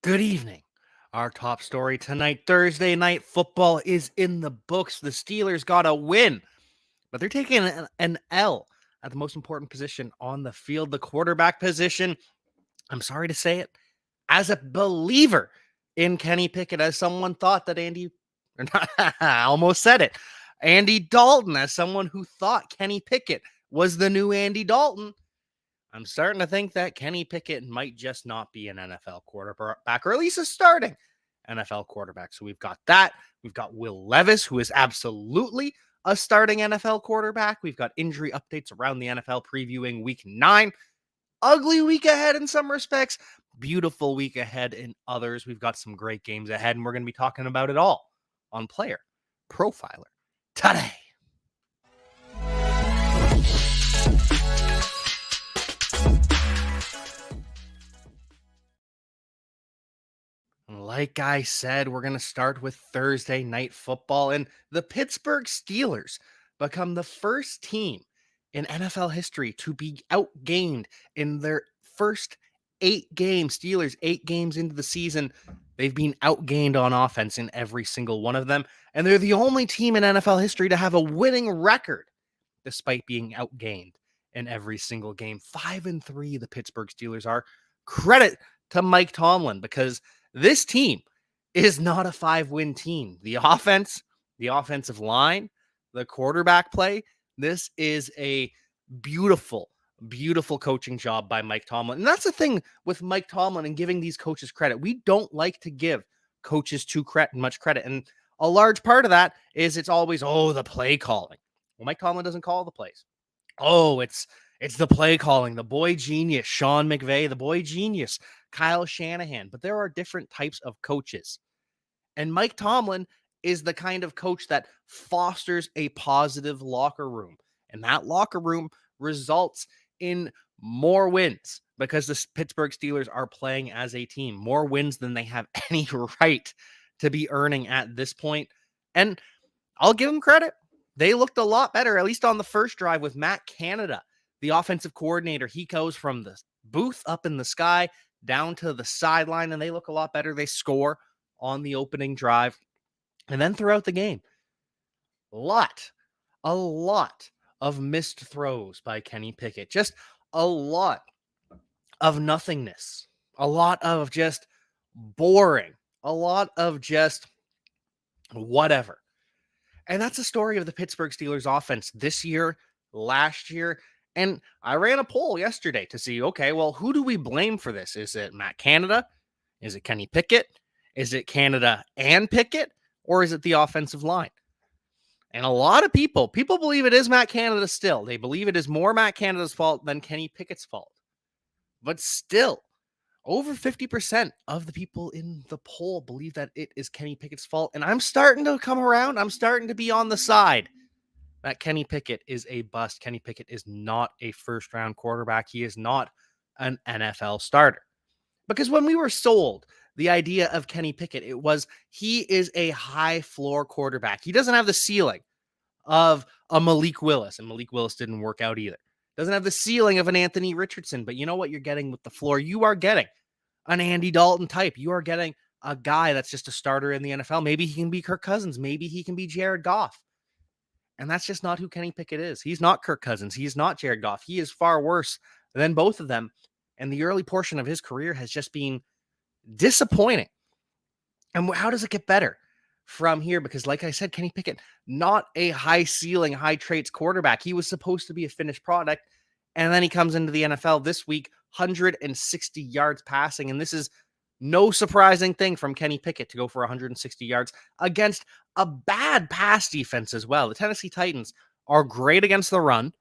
Good evening. Our top story tonight, Thursday night football is in the books. The Steelers got a win, but they're taking an L at the most important position on the field, the quarterback position. I'm sorry to say it. As a believer in Kenny Pickett, as someone thought that I almost said it, Andy Dalton, as someone who thought Kenny Pickett was the new Andy Dalton, I'm starting to think that Kenny Pickett might just not be an NFL quarterback, or at least a starting NFL quarterback. So we've got that. We've got Will Levis, who is absolutely a starting NFL quarterback. We've got injury updates around the NFL previewing week 9. Ugly week ahead in some respects, beautiful week ahead in others. We've got some great games ahead, and we're going to be talking about it all on Player Profiler Today. Like I said, we're going to start with Thursday night football, and the Pittsburgh Steelers become the first team in NFL history to be outgained in their first 8 games. Steelers, 8 games into the season, they've been outgained on offense in every single one of them, and they're the only team in NFL history to have a winning record despite being outgained in every single game. 5-3, the Pittsburgh Steelers are. Credit to Mike Tomlin, because this team is not a 5-win team. The offense, the offensive line, the quarterback play, this is a beautiful, beautiful coaching job by Mike Tomlin. And that's the thing with Mike Tomlin and giving these coaches credit. We don't like to give coaches too much credit. And a large part of that is it's always, the play calling. Well, Mike Tomlin doesn't call the plays. It's the play calling, the boy genius, Sean McVay, the boy genius, Kyle Shanahan. But there are different types of coaches. And Mike Tomlin is the kind of coach that fosters a positive locker room. And that locker room results in more wins because the Pittsburgh Steelers are playing as a team. More wins than they have any right to be earning at this point. And I'll give them credit. They looked a lot better, at least on the first drive with Matt Canada, the offensive coordinator. He goes from the booth up in the sky down to the sideline, and they look a lot better. They score on the opening drive. And then throughout the game, a lot of missed throws by Kenny Pickett. Just a lot of nothingness. A lot of just boring. A lot of just whatever. And that's the story of the Pittsburgh Steelers offense this year, last year. And I ran a poll yesterday to see, okay, well, who do we blame for this? Is it Matt Canada? Is it Kenny Pickett? Is it Canada and Pickett? Or is it the offensive line? And a lot of people believe it is Matt Canada still. They believe it is more Matt Canada's fault than Kenny Pickett's fault. But still, over 50% of the people in the poll believe that it is Kenny Pickett's fault. And I'm starting to come around. I'm starting to be on the side that Kenny Pickett is a bust. Kenny Pickett is not a first-round quarterback. He is not an NFL starter. Because when we were sold the idea of Kenny Pickett, it was he is a high-floor quarterback. He doesn't have the ceiling of a Malik Willis, and Malik Willis didn't work out either. Doesn't have the ceiling of an Anthony Richardson, but you know what you're getting with the floor? You are getting an Andy Dalton type. You are getting a guy that's just a starter in the NFL. Maybe he can be Kirk Cousins. Maybe he can be Jared Goff. And that's just not who Kenny Pickett is. He's not Kirk Cousins. He's not Jared Goff. He is far worse than both of them. And the early portion of his career has just been disappointing. And how does it get better from here? Because like I said, Kenny Pickett, not a high ceiling, high traits quarterback. He was supposed to be a finished product. And then he comes into the NFL this week, 160 yards passing. And this is no surprising thing from Kenny Pickett to go for 160 yards against a bad pass defense as well. The Tennessee Titans are great against the run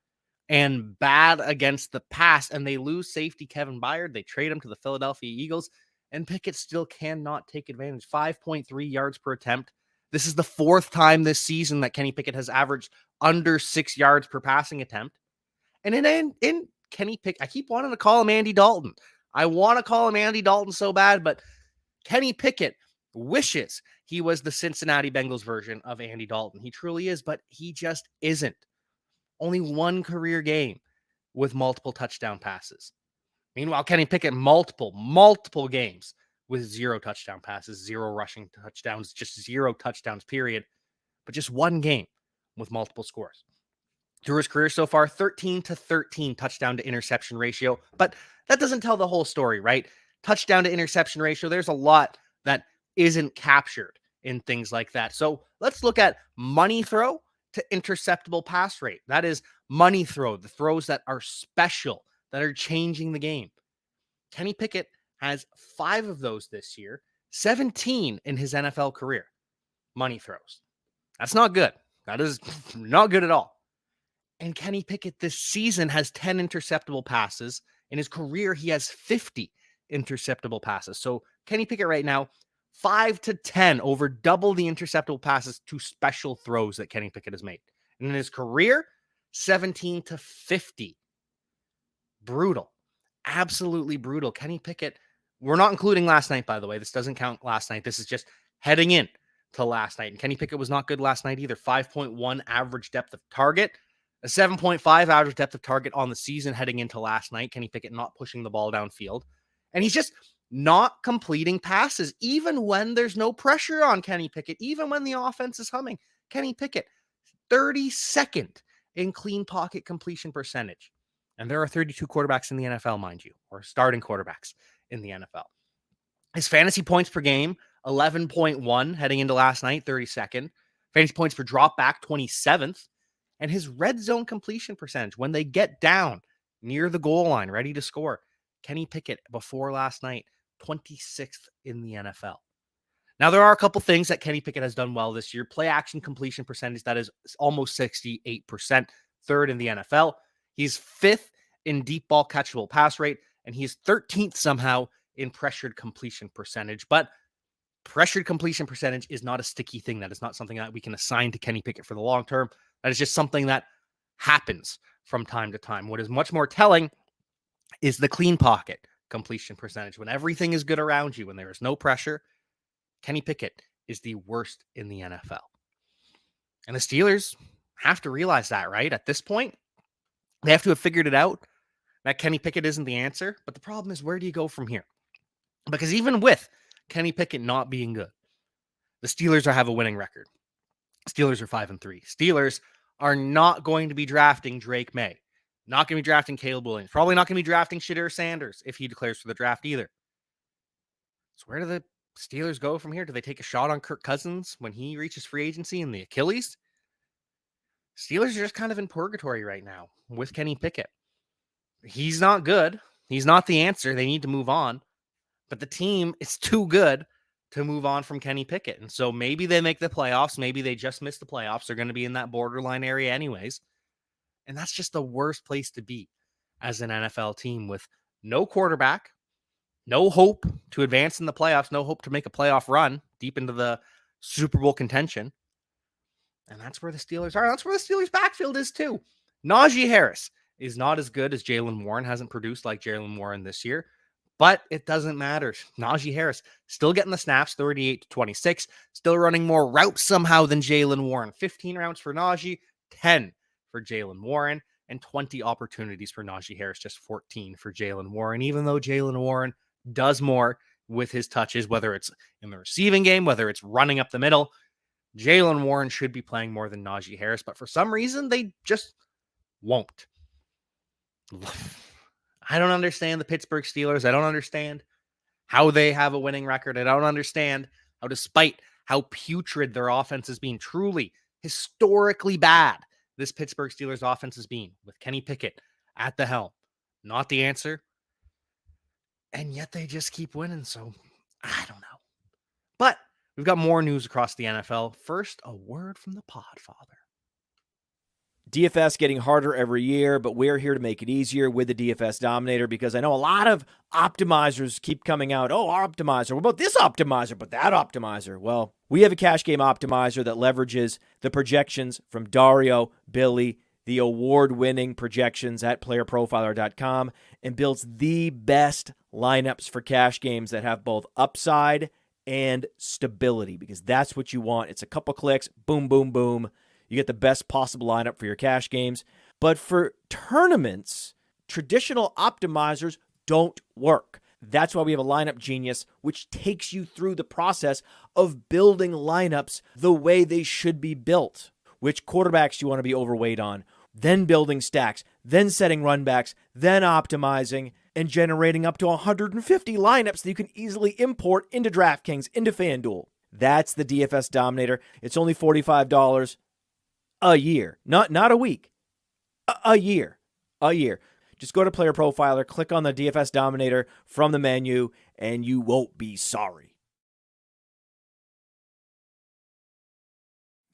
and bad against the pass, and they lose safety Kevin Byard. They trade him to the Philadelphia Eagles, and Pickett still cannot take advantage. 5.3 yards per attempt. This is the 4th time this season that Kenny Pickett has averaged under 6 yards per passing attempt. And in Kenny Pickett, I keep wanting to call him Andy Dalton. I want to call him Andy Dalton so bad, but Kenny Pickett wishes he was the Cincinnati Bengals version of Andy Dalton. He truly is, but he just isn't. Only one career game with multiple touchdown passes. Meanwhile, Kenny Pickett, multiple games with 0 touchdown passes, 0 rushing touchdowns, just 0 touchdowns, period. But just 1 game with multiple scores. Through his career so far, 13-13 touchdown to interception ratio. But that doesn't tell the whole story, right? Touchdown to interception ratio, there's a lot that isn't captured in things like that. So let's look at money throw to interceptable pass rate. That is money throw, the throws that are special, that are changing the game. Kenny Pickett has 5 of those this year, 17 in his NFL career. Money throws. That's not good. That is not good at all. And Kenny Pickett this season has 10 interceptable passes. In his career, he has 50 interceptable passes. So Kenny Pickett right now, 5 to 10, over double the interceptable passes to special throws that Kenny Pickett has made. And in his career, 17 to 50. Brutal. Absolutely brutal. Kenny Pickett, we're not including last night, by the way. This doesn't count last night. This is just heading in to last night. And Kenny Pickett was not good last night either. 5.1 average depth of target, a 7.5 average depth of target on the season heading into last night. Kenny Pickett not pushing the ball downfield. And he's just not completing passes, even when there's no pressure on Kenny Pickett, even when the offense is humming. Kenny Pickett, 32nd in clean pocket completion percentage. And there are 32 quarterbacks in the NFL, mind you, or starting quarterbacks in the NFL. His fantasy points per game, 11.1 heading into last night, 32nd. Fantasy points per drop back, 27th. And his red zone completion percentage, when they get down near the goal line, ready to score, Kenny Pickett before last night, 26th in the NFL. Now, there are a couple things that Kenny Pickett has done well this year. Play action completion percentage, that is almost 68%, 3rd in the NFL. He's 5th in deep ball catchable pass rate, and he's 13th somehow in pressured completion percentage. But pressured completion percentage is not a sticky thing. That is not something that we can assign to Kenny Pickett for the long term. That is just something that happens from time to time. What is much more telling is the clean pocket completion percentage. When everything is good around you, when there is no pressure, Kenny Pickett is the worst in the NFL. And the Steelers have to realize that, right? At this point, they have to have figured it out that Kenny Pickett isn't the answer. But the problem is, where do you go from here? Because even with Kenny Pickett not being good, the Steelers have a winning record. Steelers are 5-3. Steelers are not going to be drafting Drake May. Not going to be drafting Caleb Williams. Probably not going to be drafting Shadir Sanders if he declares for the draft either. So where do the Steelers go from here? Do they take a shot on Kirk Cousins when he reaches free agency in the Achilles? Steelers are just kind of in purgatory right now with Kenny Pickett. He's not good. He's not the answer. They need to move on. But the team is too good to move on from Kenny Pickett. And so maybe they make the playoffs. Maybe they just miss the playoffs. They're going to be in that borderline area anyways. And that's just the worst place to be as an NFL team with no quarterback, no hope to advance in the playoffs, no hope to make a playoff run deep into the Super Bowl contention. And that's where the Steelers are. That's where the Steelers backfield is too. Najee Harris is not as good as Jaylen Warren, hasn't produced like Jaylen Warren this year, but it doesn't matter. Najee Harris still getting the snaps, 38-26, still running more routes somehow than Jaylen Warren. 15 routes for Najee, 10 for Jaylen Warren, and 20 opportunities for Najee Harris, just 14 for Jaylen Warren, even though Jaylen Warren does more with his touches, whether it's in the receiving game, whether it's running up the middle. Jaylen Warren should be playing more than Najee Harris, but for some reason, they just won't. I don't understand the Pittsburgh Steelers. I don't understand how they have a winning record. I don't understand how, despite how putrid their offense has been, truly historically bad, this Pittsburgh Steelers offense has been, with Kenny Pickett at the helm. Not the answer. And yet they just keep winning, so I don't know. But we've got more news across the NFL. First, a word from the Podfather. DFS getting harder every year, but we're here to make it easier with the DFS Dominator, because I know a lot of optimizers keep coming out. Oh, our optimizer. What about this optimizer? But that optimizer. Well, we have a cash game optimizer that leverages the projections from Dario, Billy, the award-winning projections at PlayerProfiler.com, and builds the best lineups for cash games that have both upside and stability, because that's what you want. It's a couple clicks, boom, boom, boom. You get the best possible lineup for your cash games. But for tournaments, traditional optimizers don't work. That's why we have a lineup genius, which takes you through the process of building lineups the way they should be built. Which quarterbacks do you want to be overweight on? Then building stacks, then setting runbacks, then optimizing, and generating up to 150 lineups that you can easily import into DraftKings, into FanDuel. That's the DFS Dominator. It's only $45 a year. Not a week. A year. A year. Just go to Player Profiler, click on the DFS Dominator from the menu, and you won't be sorry.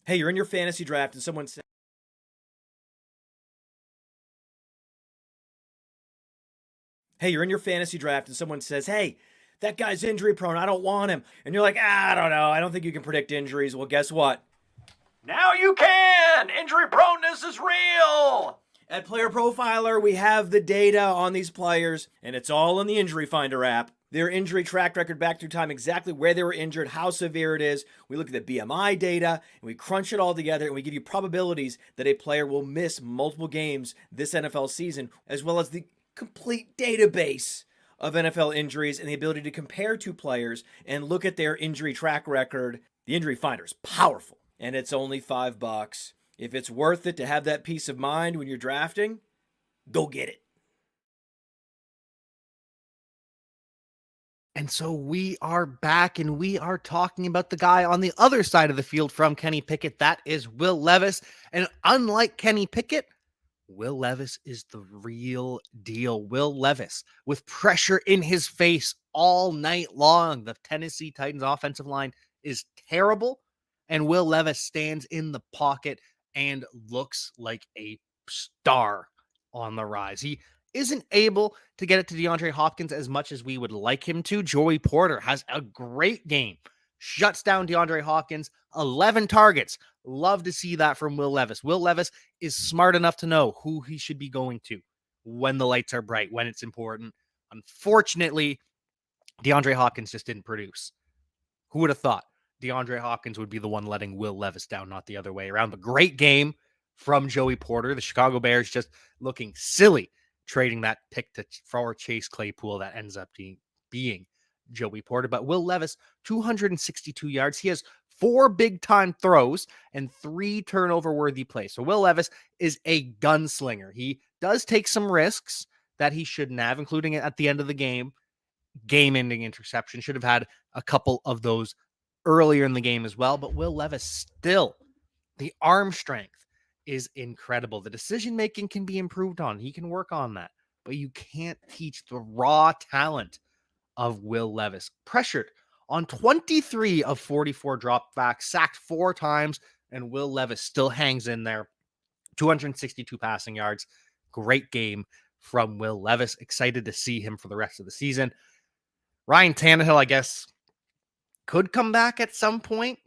Hey, you're in your fantasy draft and someone says, hey, that guy's injury prone. I don't want him. And you're like, I don't know. I don't think you can predict injuries. Well, guess what? Now you can! Injury proneness is real! At Player Profiler, we have the data on these players, and it's all in the Injury Finder app. Their injury track record back through time, exactly where they were injured, how severe it is. We look at the BMI data, and we crunch it all together, and we give you probabilities that a player will miss multiple games this NFL season, as well as the complete database of NFL injuries and the ability to compare two players and look at their injury track record. The Injury Finder is powerful, and it's only $5. If it's worth it to have that peace of mind when you're drafting, go get it. And so we are back, and we are talking about the guy on the other side of the field from Kenny Pickett. That is Will Levis. And unlike Kenny Pickett, Will Levis is the real deal. Will Levis, with pressure in his face all night long. The Tennessee Titans offensive line is terrible, and Will Levis stands in the pocket and looks like a star on the rise. He isn't able to get it to DeAndre Hopkins as much as we would like him to. Joey Porter has a great game, shuts down DeAndre Hopkins, 11 targets. Love to see that from Will Levis. Will Levis is smart enough to know who he should be going to when the lights are bright, when it's important. Unfortunately, DeAndre Hopkins just didn't produce. Who would have thought DeAndre Hopkins would be the one letting Will Levis down, not the other way around? But great game from Joey Porter. The Chicago Bears just looking silly trading that pick for Chase Claypool that ends up being Joey Porter. But Will Levis, 262 yards. He has 4 big-time throws and 3 turnover-worthy plays. So Will Levis is a gunslinger. He does take some risks that he shouldn't have, including at the end of the game-ending interception. Should have had a couple of those earlier in the game as well. But Will Levis still, the arm strength is incredible. The decision-making can be improved on. He can work on that. But you can't teach the raw talent of Will Levis. Pressured on 23 of 44 dropbacks, sacked 4 times, and Will Levis still hangs in there. 262 passing yards. Great game from Will Levis. Excited to see him for the rest of the season. Ryan Tannehill, I guess, could come back at some point.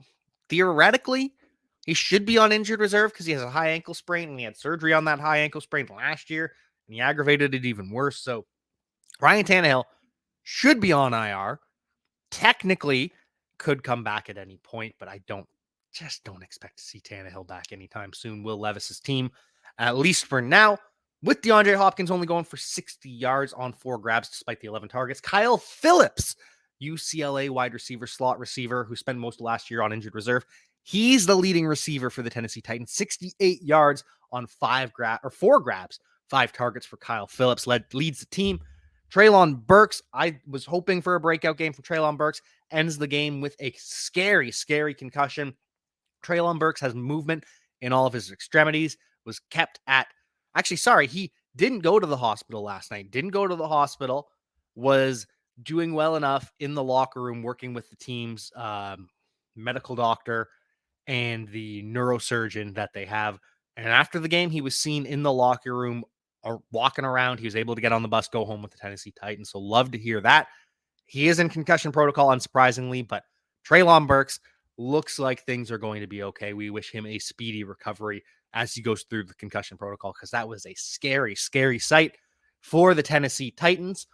Theoretically, he should be on injured reserve because he has a high ankle sprain, and he had surgery on that high ankle sprain last year, and he aggravated it even worse. So Ryan Tannehill should be on IR. Technically could come back at any point, but I don't expect to see Tannehill back anytime soon. Will Levis's team, at least for now, with DeAndre Hopkins only going for 60 yards on 4 grabs despite the 11 targets. Kyle Phillips, UCLA wide receiver, slot receiver, who spent most of last year on injured reserve. He's the leading receiver for the Tennessee Titans. 68 yards on 4 grabs, 5 targets for Kyle Phillips. Leads the team. Treylon Burks, I was hoping for a breakout game for Treylon Burks, ends the game with a scary, scary concussion. Treylon Burks has movement in all of his extremities, was kept at, he didn't go to the hospital last night, was doing well enough in the locker room, working with the team's medical doctor and the neurosurgeon that they have. And after the game, he was seen in the locker room walking around. He was able to get on the bus, go home with the Tennessee Titans. So love to hear that. He is in concussion protocol, unsurprisingly, but Treylon Burks looks like things are going to be okay. We wish him a speedy recovery as he goes through the concussion protocol, because that was a scary, scary sight for the Tennessee Titans.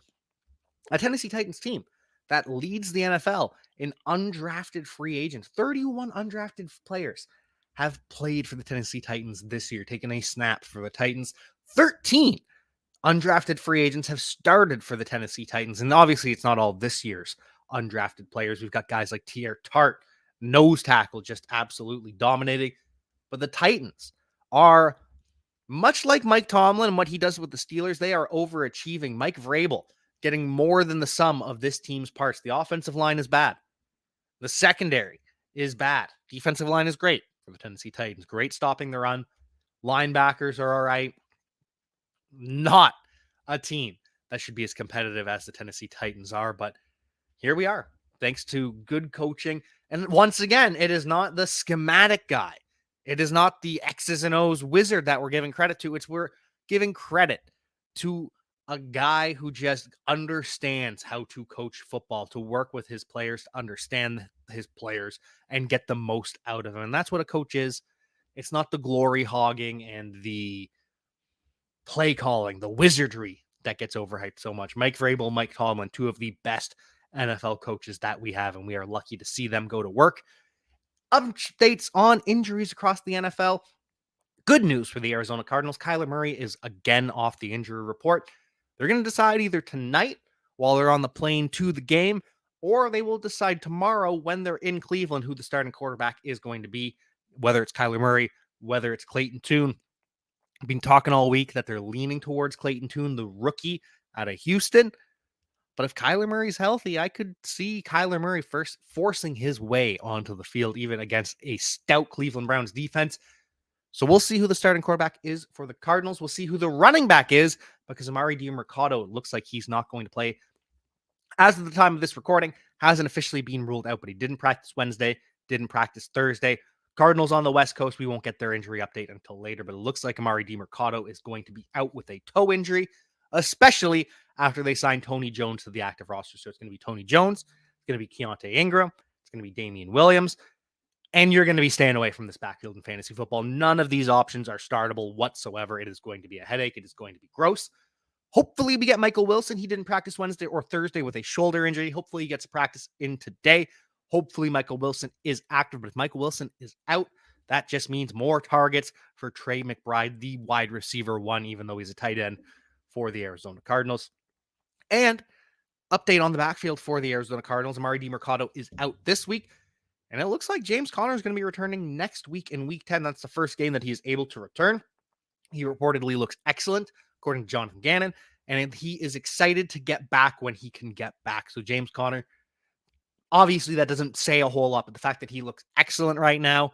A Tennessee Titans team that leads the NFL in undrafted free agents. 31 undrafted players have played for the Tennessee Titans this year, taken a snap for the Titans. 13 Undrafted free agents have started for the Tennessee Titans, and obviously it's not all this year's undrafted players. We've got guys like Tier Tart, nose tackle, just absolutely dominating. But the Titans are much like Mike Tomlin and what he does with the Steelers. They are overachieving. Mike Vrabel getting more than the sum of this team's parts. The offensive line is bad. The secondary is bad. Defensive line is great for the Tennessee Titans. Great stopping the run. Linebackers are all right. Not a team that should be as competitive as the Tennessee Titans are, but here we are, thanks to good coaching. And once again, it is not the schematic guy. It is not the X's and O's wizard that we're giving credit to. We're giving credit to a guy who just understands how to coach football, to work with his players, to understand his players and get the most out of them. And that's what a coach is. It's not the glory hogging and the play calling, the wizardry that gets overhyped so much. Mike Vrabel, Mike Tomlin, two of the best NFL coaches that we have, and we are lucky to see them go to work. Updates on injuries across the NFL. Good news for the Arizona Cardinals. Kyler Murray is again off the injury report. They're going to decide either tonight while they're on the plane to the game, or they will decide tomorrow when they're in Cleveland who the starting quarterback is going to be, whether it's Kyler Murray, whether it's Clayton Tune. I've been talking all week that they're leaning towards Clayton Tune, the rookie out of Houston. But if Kyler Murray's healthy, I could see Kyler Murray first forcing his way onto the field, even against a stout Cleveland Browns defense. So we'll see who the starting quarterback is for the Cardinals. We'll see who the running back is, because Amari DiMercado looks like he's not going to play. As of the time of this recording, hasn't officially been ruled out, but he didn't practice Wednesday, didn't practice Thursday. Cardinals on the West Coast, we won't get their injury update until later, but it looks like Amari DiMercado is going to be out with a toe injury, especially after they signed Tony Jones to the active roster. So it's going to be Tony Jones, it's going to be Keontae Ingram, it's going to be Damian Williams, and you're going to be staying away from this backfield in fantasy football. None of these options are startable whatsoever. It is going to be a headache. It is going to be gross. Hopefully we get Michael Wilson. He didn't practice Wednesday or Thursday with a shoulder injury. Hopefully he gets practice in today. Hopefully Michael Wilson is active, but if Michael Wilson is out, that just means more targets for Trey McBride, the wide receiver one, even though he's a tight end for the Arizona Cardinals. And update on the backfield for the Arizona Cardinals. Amari DiMercado is out this week, and it looks like James Conner is going to be returning next week in Week 10. That's the first game that he is able to return. He reportedly looks excellent, according to Jonathan Gannon, and he is excited to get back when he can get back. So James Conner, obviously that doesn't say a whole lot, but the fact that he looks excellent right now,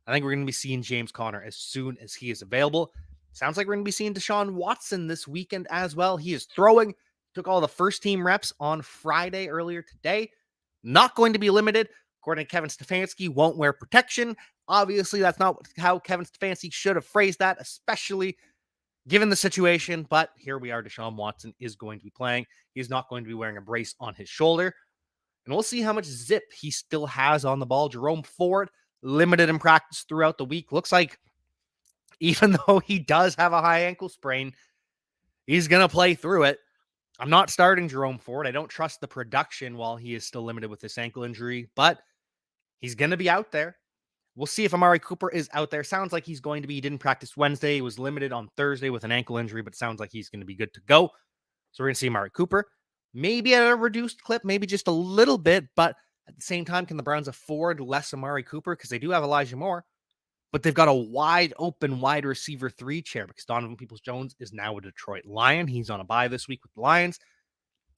I think we're going to be seeing James Conner as soon as he is available. Sounds like we're going to be seeing Deshaun Watson this weekend as well. He is throwing, took all the first team reps on Friday earlier today. Not going to be limited. According to Kevin Stefanski, won't wear protection. Obviously, that's not how Kevin Stefanski should have phrased that, especially given the situation. But here we are. Deshaun Watson is going to be playing. He's not going to be wearing a brace on his shoulder. And we'll see how much zip he still has on the ball. Jerome Ford, limited in practice throughout the week. Looks like even though he does have a high ankle sprain, he's going to play through it. I'm not starting Jerome Ford. I don't trust the production while he is still limited with this ankle injury, but he's going to be out there. We'll see if Amari Cooper is out there. Sounds like he's going to be. He didn't practice Wednesday. He was limited on Thursday with an ankle injury, but sounds like he's going to be good to go. So we're going to see Amari Cooper. Maybe at a reduced clip, maybe just a little bit, but at the same time, can the Browns afford less Amari Cooper? Because they do have Elijah Moore, but they've got a wide open wide receiver 3 chair because Donovan Peoples-Jones is now a Detroit Lion. He's on a bye this week with the Lions.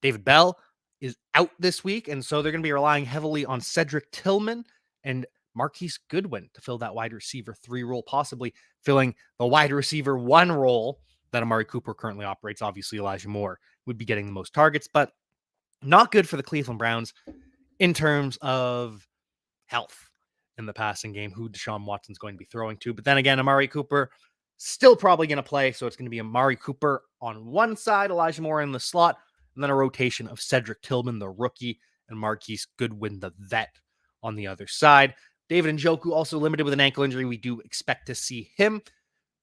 David Bell is out this week, and so they're going to be relying heavily on Cedric Tillman and Marquise Goodwin to fill that wide receiver 3 role, possibly filling the wide receiver 1 role that Amari Cooper currently operates. Obviously, Elijah Moore would be getting the most targets, but not good for the Cleveland Browns in terms of health in the passing game, who Deshaun Watson's going to be throwing to. But then again, Amari Cooper still probably going to play, so it's going to be Amari Cooper on one side, Elijah Moore in the slot, and then a rotation of Cedric Tillman, the rookie, and Marquise Goodwin, the vet, on the other side. David Njoku also limited with an ankle injury. We do expect to see him.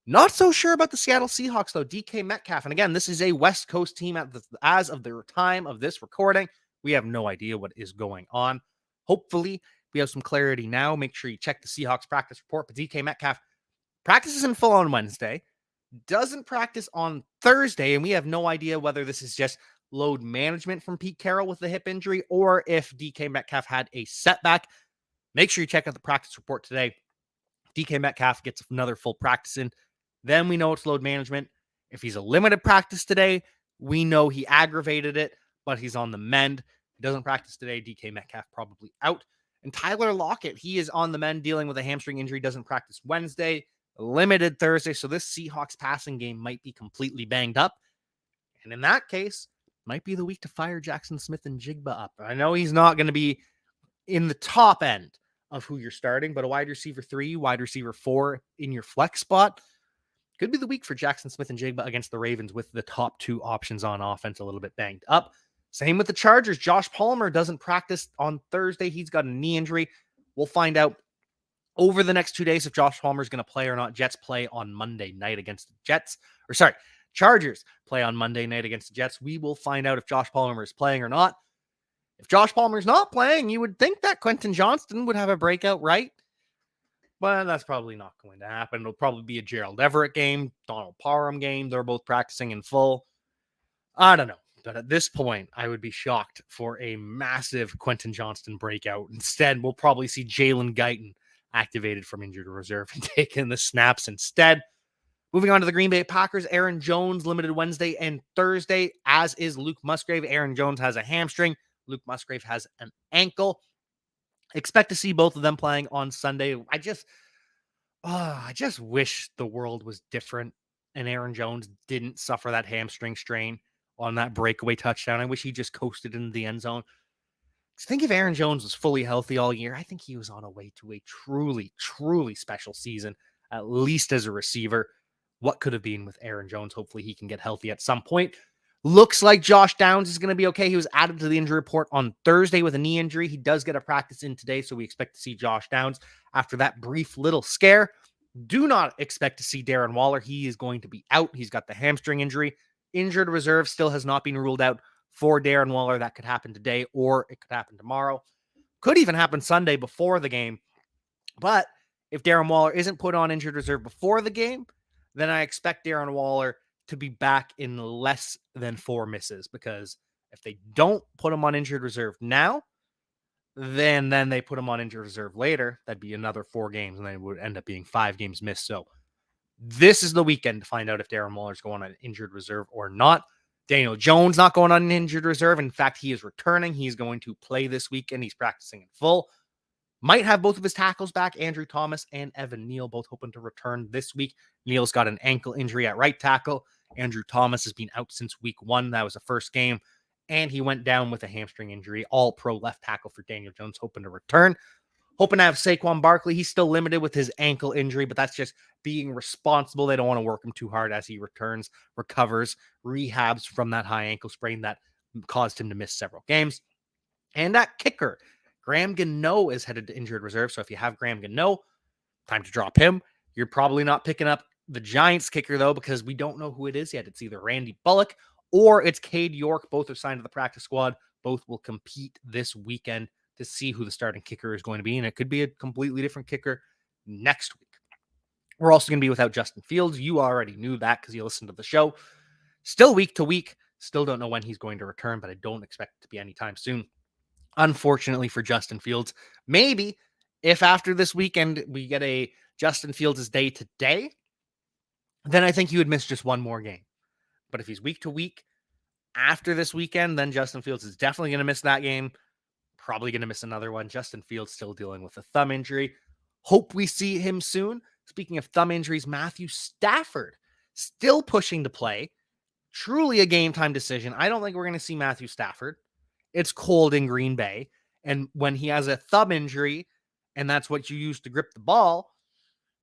Not so sure about the Seattle Seahawks, though. DK Metcalf, and again, this is a West Coast team as of the time of this recording. We have no idea what is going on. Hopefully, we have some clarity now. Make sure you check the Seahawks practice report. But DK Metcalf practices in full on Wednesday. doesn't practice on Thursday, and we have no idea whether this is just load management from Pete Carroll with the hip injury or if DK Metcalf had a setback. Make sure you check out the practice report today. DK Metcalf gets another full practice in. Then we know it's load management. If he's a limited practice today, we know he aggravated it, but he's on the mend. He doesn't practice today. DK Metcalf probably out. And Tyler Lockett, he is on the mend dealing with a hamstring injury, doesn't practice Wednesday, limited Thursday. So this Seahawks passing game might be completely banged up. And in that case, might be the week to fire Jackson Smith-Njigba up. I know he's not going to be in the top end of who you're starting, but a wide receiver 3, wide receiver 4 in your flex spot could be the week for Jackson Smith-Njigba against the Ravens with the top 2 options on offense a little bit banged up. Same with the Chargers. Josh Palmer doesn't practice on Thursday. He's got a knee injury. We'll find out over the next 2 days if Josh Palmer is going to play or not. Jets play on Monday night against the Jets. Chargers play on Monday night against the Jets. We will find out if Josh Palmer is playing or not. If Josh Palmer's not playing, you would think that Quentin Johnston would have a breakout, right? But that's probably not going to happen. It'll probably be a Gerald Everett game, Donald Parham game. They're both practicing in full. I don't know. But at this point, I would be shocked for a massive Quentin Johnston breakout. Instead, we'll probably see Jalen Guyton activated from injured reserve and taking the snaps instead. Moving on to the Green Bay Packers, Aaron Jones limited Wednesday and Thursday, as is Luke Musgrave. Aaron Jones has a hamstring. Luke Musgrave has an ankle. Expect to see both of them playing on Sunday. I just wish the world was different and Aaron Jones didn't suffer that hamstring strain on that breakaway touchdown. I wish he just coasted into the end zone. Think if Aaron Jones was fully healthy all year, I think he was on a way to a truly, truly special season, at least as a receiver. What could have been with Aaron Jones? Hopefully he can get healthy at some point. Looks like Josh Downs is going to be okay. He was added to the injury report on Thursday with a knee injury. He does get a practice in today, so we expect to see Josh Downs after that brief little scare. Do not expect to see Darren Waller. He is going to be out. He's got the hamstring injury. Injured reserve still has not been ruled out for Darren Waller. That could happen today or it could happen tomorrow. Could even happen Sunday before the game. But if Darren Waller isn't put on injured reserve before the game, then I expect Darren Waller to be back in less than 4 misses, because if they don't put him on injured reserve now, then they put him on injured reserve later. That'd be another 4 games, and then it would end up being 5 games missed. So this is the weekend to find out if Darren Waller's going on injured reserve or not. Daniel Jones not going on injured reserve. In fact, he is returning. He's going to play this weekend. He's practicing in full. Might have both of his tackles back, Andrew Thomas and Evan Neal, both hoping to return this week. Neal's got an ankle injury at right tackle. Andrew Thomas has been out since week 1. That was the first game. And he went down with a hamstring injury. All pro left tackle for Daniel Jones, hoping to return. Hoping to have Saquon Barkley. He's still limited with his ankle injury, but that's just being responsible. They don't want to work him too hard as he returns, recovers, rehabs from that high ankle sprain that caused him to miss several games. And that kicker, Graham Gano, is headed to injured reserve. So if you have Graham Gano, time to drop him. You're probably not picking up the Giants kicker, though, because we don't know who it is yet. It's either Randy Bullock or it's Cade York. Both are signed to the practice squad. Both will compete this weekend to see who the starting kicker is going to be. And it could be a completely different kicker next week. We're also going to be without Justin Fields. You already knew that because you listened to the show. Still week to week. Still don't know when he's going to return, but I don't expect it to be anytime soon. Unfortunately for Justin Fields, maybe if after this weekend we get a Justin Fields' day today, then I think he would miss just one more game. But if he's week to week after this weekend, then Justin Fields is definitely going to miss that game. Probably going to miss another one. Justin Fields still dealing with a thumb injury. Hope we see him soon. Speaking of thumb injuries, Matthew Stafford still pushing to play. Truly a game time decision. I don't think we're going to see Matthew Stafford. It's cold in Green Bay. And when he has a thumb injury, and that's what you use to grip the ball,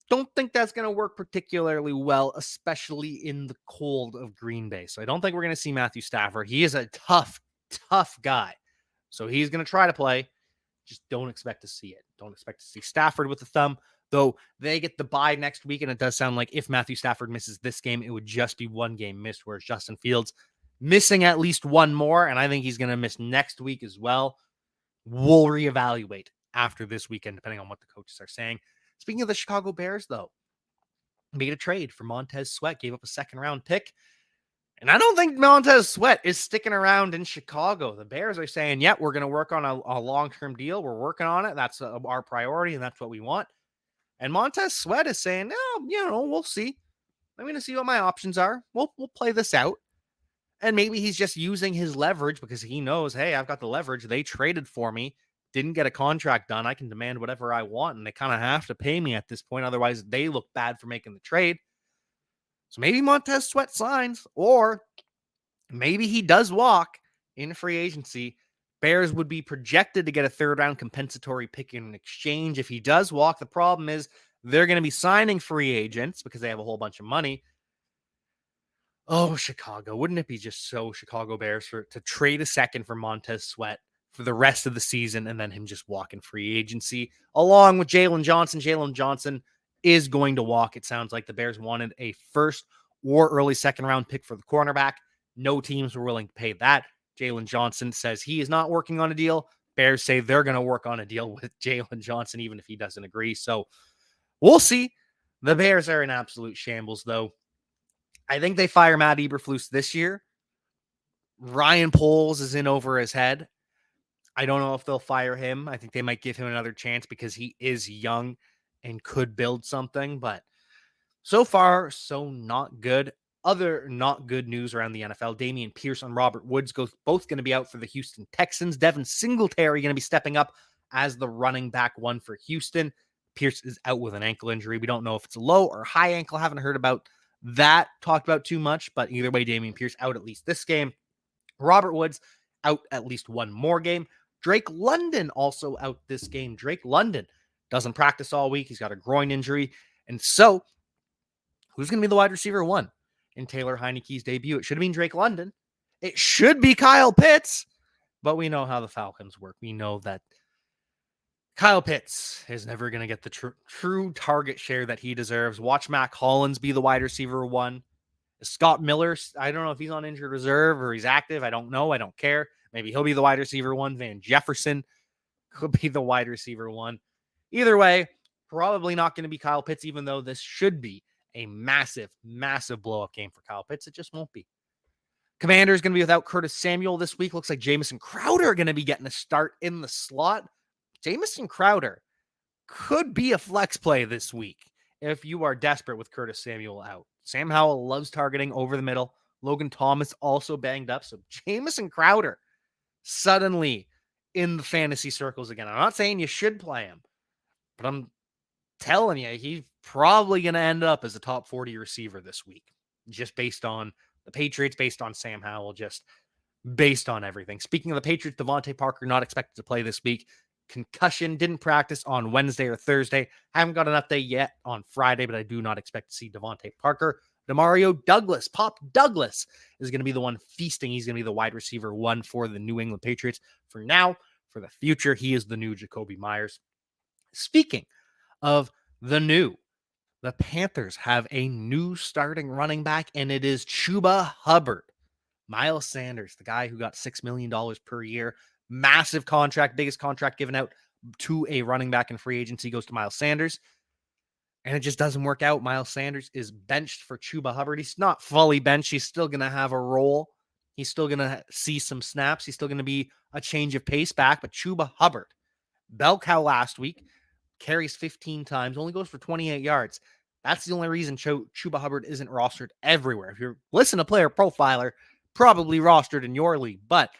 don't think that's going to work particularly well, especially in the cold of Green Bay. So I don't think we're going to see Matthew Stafford. He is a tough, tough guy. So he's going to try to play. Just don't expect to see it. Don't expect to see Stafford with the thumb, though they get the bye next week. And it does sound like if Matthew Stafford misses this game, it would just be 1 game missed, whereas Justin Fields missing at least 1 more. And I think he's going to miss next week as well. We'll reevaluate after this weekend, depending on what the coaches are saying. Speaking of the Chicago Bears, though, made a trade for Montez Sweat, gave up a second-round pick. And I don't think Montez Sweat is sticking around in Chicago. The Bears are saying, yeah, we're going to work on a long-term deal. We're working on it. That's our priority, and that's what we want. And Montez Sweat is saying, no, we'll see. I'm going to see what my options are. We'll play this out. And maybe he's just using his leverage because he knows, hey, I've got the leverage. They traded for me, didn't get a contract done. I can demand whatever I want, and they kind of have to pay me at this point. Otherwise, they look bad for making the trade. So maybe Montez Sweat signs, or maybe he does walk in free agency. Bears would be projected to get a third-round compensatory pick in exchange if he does walk. The problem is they're going to be signing free agents because they have a whole bunch of money. Oh, Chicago. Wouldn't it be just so Chicago Bears to trade a second for Montez Sweat for the rest of the season and then him just walk in free agency along with Jalen Johnson? Jalen Johnson is going to walk. It sounds like the Bears wanted a first or early second round pick for the cornerback. No teams were willing to pay that. Jalen Johnson says he is not working on a deal. Bears say they're going to work on a deal with Jalen Johnson, even if he doesn't agree. So we'll see. The Bears are in absolute shambles, though. I think they fire Matt Eberflus this year. Ryan Poles is in over his head. I don't know if they'll fire him. I think they might give him another chance because he is young and could build something. But so far, so not good. Other not good news around the NFL. Dameon Pierce and Robert Woods both going to be out for the Houston Texans. Devin Singletary going to be stepping up as the running back one for Houston. Pierce is out with an ankle injury. We don't know if it's a low or high ankle. Haven't heard about that talked about too much, but either way, Dameon Pierce out at least this game. Robert Woods out at least one more game. Drake London also out this game. Drake London doesn't practice all week. He's got a groin injury. And so, who's going to be the wide receiver one in Taylor Heineke's debut? It should have been Drake London. It should be Kyle Pitts. But we know how the Falcons work. We know that Kyle Pitts is never going to get the true target share that he deserves. Watch Mac Hollins be the wide receiver one. Scott Miller, I don't know if he's on injured reserve or he's active. I don't know. I don't care. Maybe he'll be the wide receiver one. Van Jefferson could be the wide receiver one. Either way, probably not going to be Kyle Pitts, even though this should be a massive, massive blow-up game for Kyle Pitts. It just won't be. Commanders going to be without Curtis Samuel this week. Looks like Jamison Crowder going to be getting a start in the slot. Jamison Crowder could be a flex play this week if you are desperate with Curtis Samuel out. Sam Howell loves targeting over the middle. Logan Thomas also banged up. So Jamison Crowder suddenly in the fantasy circles again. I'm not saying you should play him, but I'm telling you, he's probably going to end up as a top 40 receiver this week, just based on the Patriots, based on Sam Howell, just based on everything. Speaking of the Patriots, Devontae Parker not expected to play this week. Concussion, didn't practice on Wednesday or Thursday. Haven't got an update yet on Friday, but I do not expect to see Devontae Parker. Demario Douglas, Pop Douglas, is going to be the one feasting. He's going to be the wide receiver one for the New England Patriots. For now, for the future, he is the new Jacoby Myers. Speaking of the Panthers have a new starting running back, and it is Chubba Hubbard. Miles Sanders, the guy who got $6 million per year. Massive contract, biggest contract given out to a running back in free agency goes to Miles Sanders. And it just doesn't work out. Miles Sanders is benched for Chubba Hubbard. He's not fully benched. He's still going to have a role. He's still going to see some snaps. He's still going to be a change of pace back. But Chubba Hubbard, bell cow last week, carries 15 times, only goes for 28 yards. That's the only reason Chubba Hubbard isn't rostered everywhere. If you're listening to Player Profiler, probably rostered in your league, but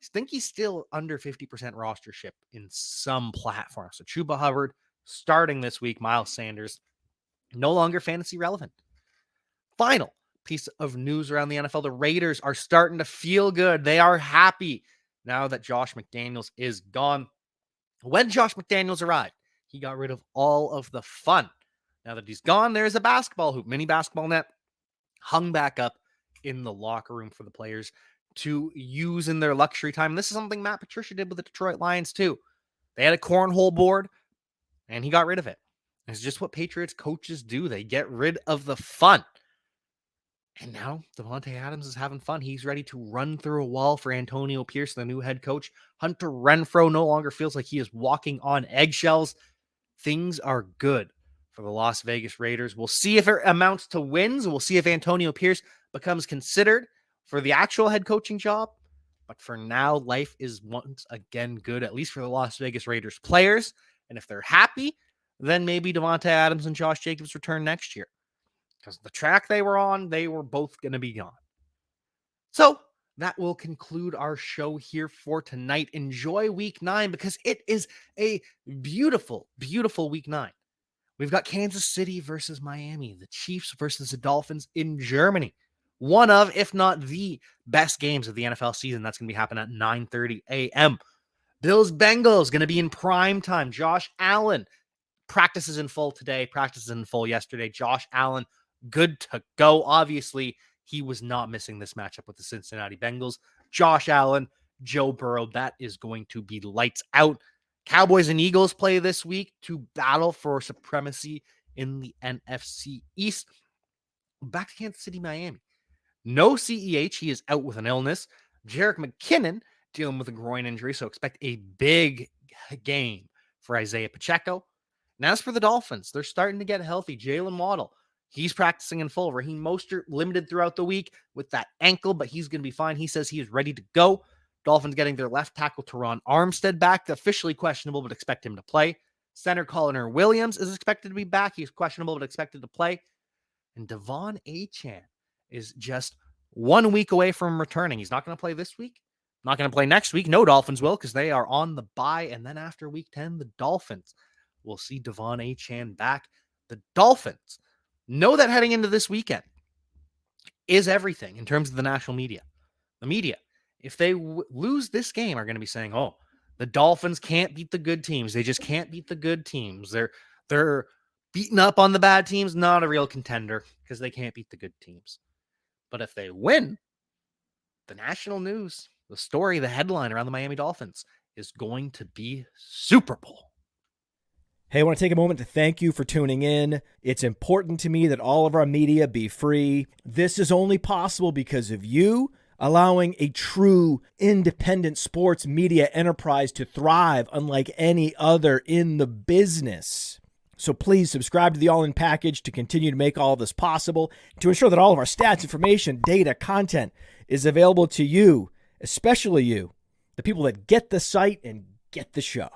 I think he's still under 50% rostership in some platforms. So Chubba Hubbard starting this week. Miles Sanders no longer fantasy relevant. Final piece of news around the NFL. The Raiders are starting to feel good. They are happy now that Josh McDaniels is gone. When Josh McDaniels arrived, he got rid of all of the fun. Now that he's gone, there's a basketball hoop, mini basketball net, hung back up in the locker room for the players to use in their luxury time. This is something Matt Patricia did with the Detroit Lions too. They had a cornhole board, and he got rid of it. It's just what Patriots coaches do. They get rid of the fun. And now Devontae Adams is having fun. He's ready to run through a wall for Antonio Pierce, the new head coach. Hunter Renfrow no longer feels like he is walking on eggshells. Things are good for the Las Vegas Raiders. We'll see if it amounts to wins. We'll see if Antonio Pierce becomes considered for the actual head coaching job. But for now, life is once again good, at least for the Las Vegas Raiders players. And if they're happy, then maybe Devontae Adams and Josh Jacobs return next year. Because the track they were on, they were both going to be gone. So that will conclude our show here for tonight. Enjoy week 9 because it is a beautiful, beautiful week 9. We've got Kansas City versus Miami, the Chiefs versus the Dolphins in Germany. One of, if not the best games of the NFL season. That's going to be happening at 9:30 a.m. Bills-Bengals going to be in prime time. Josh Allen practices in full today, practices in full yesterday. Josh Allen, good to go. Obviously, he was not missing this matchup with the Cincinnati Bengals. Josh Allen, Joe Burrow, that is going to be lights out. Cowboys and Eagles play this week to battle for supremacy in the NFC East. Back to Kansas City, Miami. No CEH. He is out with an illness. Jerick McKinnon dealing with a groin injury, so expect a big game for Isaiah Pacheco. And as for the Dolphins, they're starting to get healthy. Jalen Waddle, he's practicing in full. Raheem Mostert limited throughout the week with that ankle, but he's going to be fine. He says he is ready to go. Dolphins getting their left tackle Teron Armstead back, officially questionable, but expect him to play. Center Connor Williams is expected to be back. He's questionable, but expected to play. And Devon Achane is just 1 week away from returning. He's not going to play this week. Not going to play next week. No Dolphins will because they are on the bye. And then after week 10, the Dolphins will see Devon Achane back. The Dolphins know that heading into this weekend is everything in terms of the national media. The media, if they lose this game, are going to be saying, oh, the Dolphins can't beat the good teams. They just can't beat the good teams. They're beating up on the bad teams, not a real contender because they can't beat the good teams. But if they win, the national news, the story, the headline around the Miami Dolphins is going to be Super Bowl. Hey, I want to take a moment to thank you for tuning in. It's important to me that all of our media be free. This is only possible because of you allowing a true independent sports media enterprise to thrive unlike any other in the business. So please subscribe to the All In Package to continue to make all of this possible, to ensure that all of our stats, information, data, content is available to you, especially you, the people that get the site and get the show.